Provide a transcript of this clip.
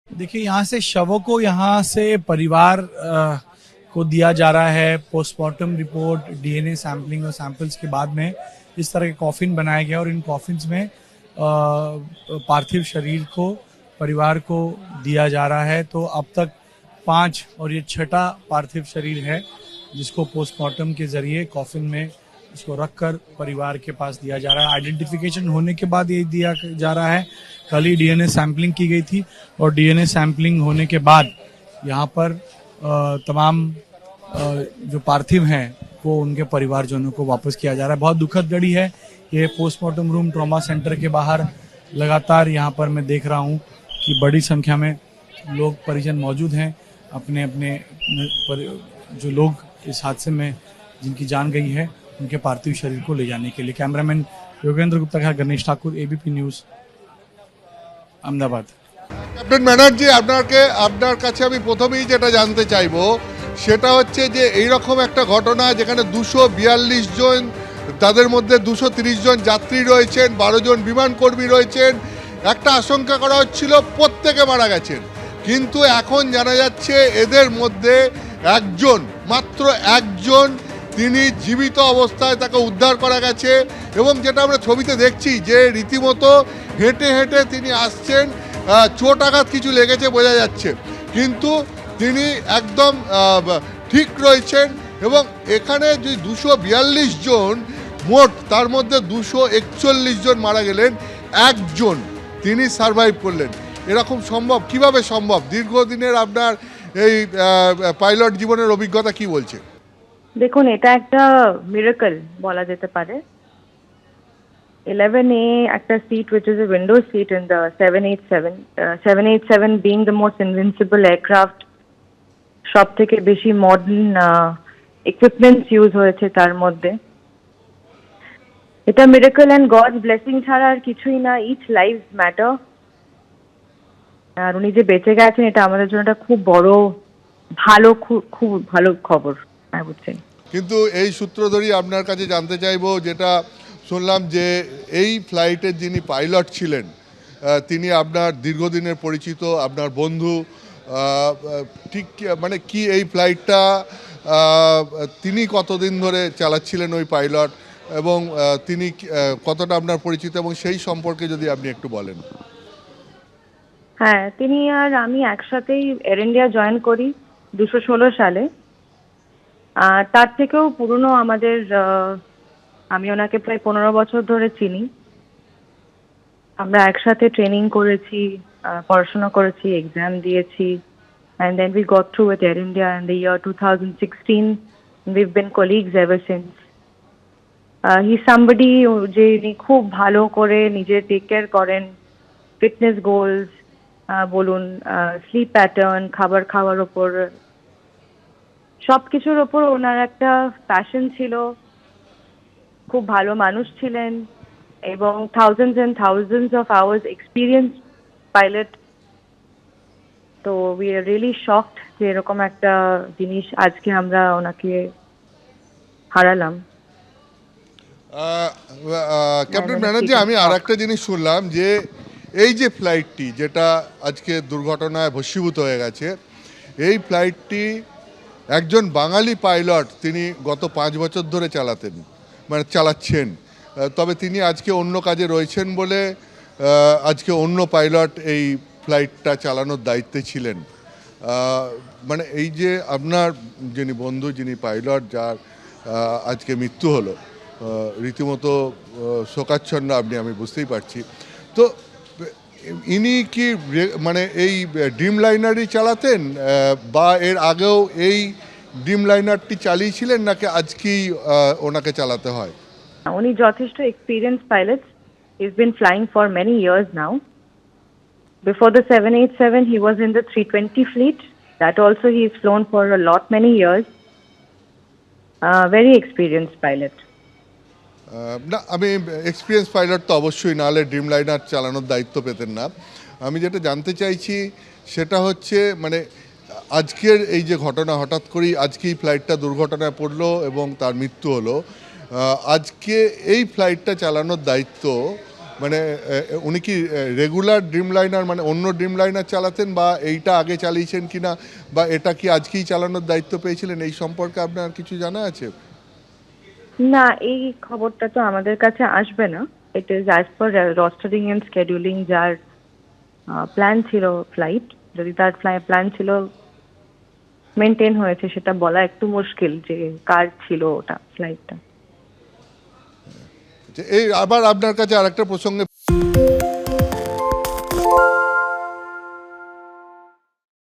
देखिए, यहाँ से शवों को यहाँ से परिवार को दिया जा रहा है। पोस्टमार्टम रिपोर्ट, डीएनए सैंपलिंग और सैंपल्स के बाद में इस तरह के कॉफिन बनाए गए और इन कॉफिन्स में पार्थिव शरीर को परिवार को दिया जा रहा है। तो अब तक 5 और ये छठा पार्थिव शरीर है जिसको पोस्टमार्टम के जरिए कॉफिन में इसको रखकर परिवार के पास दिया जा रहा है। आइडेंटिफिकेशन होने के बाद ये दिया जा रहा है। कल ही डीएनए सैंपलिंग की गई थी और डीएनए सैंपलिंग होने के बाद यहाँ पर तमाम जो पार्थिव हैं वो उनके परिवारजनों को वापस किया जा रहा है। बहुत दुखद घड़ी है। ये पोस्टमार्टम रूम ट्रॉमा सेंटर के बाहर लगातार यहाँ पर मैं देख रहा हूँ कि बड़ी संख्या में लोग परिजन मौजूद हैं। अपने अपने जो लोग इस हादसे में जिनकी जान गई है उनके पार्थिव शरीर को ले जाने के लिए। कैमरामैन योगेंद्र गुप्ता का Ganesh Thakur, ABP news, Ahmedabad. Captain Banerjee, আপনার কাছে আমি প্রথমেই যেটা জানতে চাইবো সেটা হচ্ছে যে এইরকম একটা ঘটনা যেখানে 242 জন, তাদের মধ্যে 230 জন যাত্রী রয়েছেন, 12 জন বিমান কর্মী রয়েছেন। একটা আশঙ্কা করা হচ্ছিল প্রত্যেকে মারা গেছেন, কিন্তু এখন জানা যাচ্ছে এদের মধ্যে একজন, মাত্র একজন, তিনি জীবিত অবস্থায় তাকে উদ্ধার করা গেছে। এবং যেটা আমরা ছবিতে দেখছি যে রীতিমতো হেঁটে হেঁটে তিনি আসছেন, চোট আঘাত কিছু লেগেছে বোঝা যাচ্ছে, কিন্তু তিনি একদম ঠিক রয়েছেন। এবং এখানে যে 242 জন মোট, তার মধ্যে 241 জন মারা গেলেন, একজন তিনি সারভাইভ করলেন। এরকম সম্ভব কিভাবে সম্ভব? দীর্ঘদিনের আপনার এই পাইলট জীবনের অভিজ্ঞতা কি বলছে? দেখুন, এটা একটা মিরাকল বলা যেতে পারে। 11A একটা seat which is a window seat in the 787 being the most invincible aircraft, সব থেকে বেশি মডার্ন ইকুইপমেন্টস ইউজ হয়েছে তার মধ্যে। এটা মিরাকল অ্যান্ড গডস ব্লেসিং ছাড়া আর কিছুই না। Each life matter. আর উনি যে বেঁচে গেছেন এটা আমাদের জন্য একটা খুব বড় ভালো, খুব ভালো খবর আই উড সে। কিন্তু এই সূত্র ধরেই আপনার কাছে জানতে চাইবো, যেটা শুনলাম যে এই ফ্লাইটের যিনি পাইলট ছিলেন তিনি আপনার দীর্ঘদিনের পরিচিত, আপনার বন্ধু। ঠিক মানে কি এই ফ্লাইটটা তিনি কতদিন ধরে চালাচ্ছিলেন ওই পাইলট, এবং তিনি কতটা আপনার পরিচিত, এবং সেই সম্পর্কে যদি আপনি একটু বলেন। হ্যাঁ, তিনি আর আমি একসাথেই এয়ার ইন্ডিয়া জয়েন করি 2016 সালে। তার থেকেও পুরনো আমাদের, আমি ওনাকে প্রায় 15 বছর ধরে চিনি। আমরা একসাথে ট্রেনিং করেছি, পড়াশোনা করেছি, এক্সাম দিয়েছি, and then we got through with Air India in the year 2016. We've been colleagues ever since. He's somebody যিনি খুব ভালো করে নিজে টেক কেয়ার করেন। ফিটনেস গোলস বলুন, স্লিপ প্যাটার্ন, খাবার খাওয়ার ওপর, সব কিছুর ওপর ওনার একটা প্যাশন ছিল। খুব ভালো মানুষ ছিলেন এবং thousands and thousands of hours experience pilot. তো উই আর রিয়েলি শকড যে এরকম একটা জিনিস আজকে আমরা ওনাকে হারালাম। ক্যাপ্টেন ব্যানার্জি, আমি আর একটা জিনিস শুনলাম যে এই যে ফ্লাইটটি যেটা আজকে দুর্ঘটনায় ভস্মীভূত হয়ে গেছে, এই ফ্লাইটটি একজন বাঙালি পাইলট তিনি গত 5 বছর ধরে চালাচ্ছেন। তবে তিনি আজকে অন্য কাজে রয়েছেন বলে আজকে অন্য পাইলট এই ফ্লাইটটা চালানোর দায়িত্বে ছিলেন। মানে এই যে আপনার যিনি বন্ধু, যিনি পাইলট, যার আজকে মৃত্যু হলো, রীতিমতো শোকাচ্ছন্ন আমি বুঝতেই পারছি। তো ইনি কি মানে এই ড্রিম লাইনারই চালাতেন, বা এর আগেও এই ড্রিম লাইনারটি চালিয়েছিলেন, নাকি আজকেই ওনাকে চালাতে হয়? উনি যথেষ্ট experience pilot. He's been flying for many years now. Before the 787, he was in the 320 fleet. That also he's flown for a lot, many years. Very experienced pilot. না, আমি এক্সপিরিয়েন্স পাইলট তো অবশ্যই, নাহলে ড্রিম লাইনার চালানোর দায়িত্ব পেতেন না। আমি যেটা জানতে চাইছি সেটা হচ্ছে মানে আজকের এই যে ঘটনা, হঠাৎ করেই আজকেই ফ্লাইটটা দুর্ঘটনায় পড়লো এবং তার মৃত্যু হলো। আজকে এই ফ্লাইটটা চালানোর দায়িত্ব মানে উনি কি রেগুলার ড্রিম লাইনার মানে অন্য ড্রিম লাইনার চালাতেন, বা এইটা আগে চালিয়েছেন কিনা, বা এটা কি আজকেই চালানোর দায়িত্ব পেয়েছিলেন, এই সম্পর্কে আপনার কিছু জানা আছে? না, এই খবরটা তো আমাদের কাছে আসবে না। It is as per rostering and scheduling, যার প্ল্যান ছিল ফ্লাইট, যদি তার প্ল্যান ছিল মেনটেন হয়েছে, সেটা বলা একটু মুশকিল যে কার ছিল ওটা ফ্লাইটটা। যে এই আবার আপনার কাছে আরেকটা প্রসঙ্গে